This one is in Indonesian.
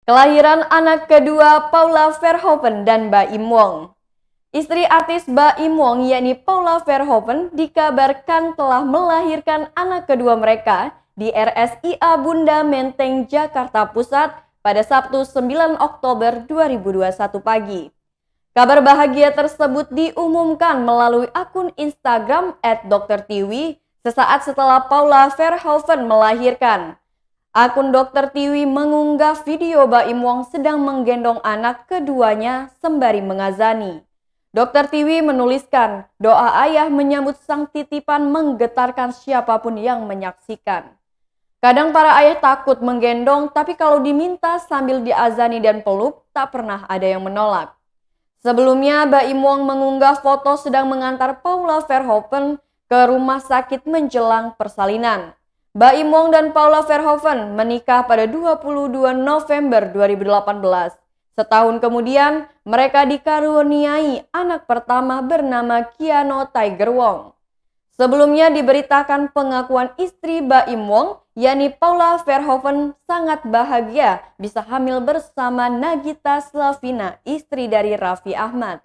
Kelahiran anak kedua Paula Verhoeven dan Baim Wong. Istri artis Baim Wong yakni Paula Verhoeven dikabarkan telah melahirkan anak kedua mereka di RSIA Bunda Menteng, Jakarta Pusat pada Sabtu 9 Oktober 2021 pagi. Kabar bahagia tersebut diumumkan melalui akun Instagram @drtiwi sesaat setelah Paula Verhoeven melahirkan. Akun Dr. Tiwi mengunggah video Baim Wong sedang menggendong anak keduanya sembari mengazani. Dr. Tiwi menuliskan, doa ayah menyambut sang titipan menggetarkan siapapun yang menyaksikan. Kadang para ayah takut menggendong, tapi kalau diminta sambil diazani dan peluk, tak pernah ada yang menolak. Sebelumnya, Baim Wong mengunggah foto sedang mengantar Paula Verhoeven ke rumah sakit menjelang persalinan. Baim Wong dan Paula Verhoeven menikah pada 22 November 2018. Setahun kemudian, mereka dikaruniai anak pertama bernama Keanu Tiger Wong. Sebelumnya diberitakan pengakuan istri Baim Wong, yakni Paula Verhoeven, sangat bahagia bisa hamil bersama Nagita Slavina, istri dari Raffi Ahmad.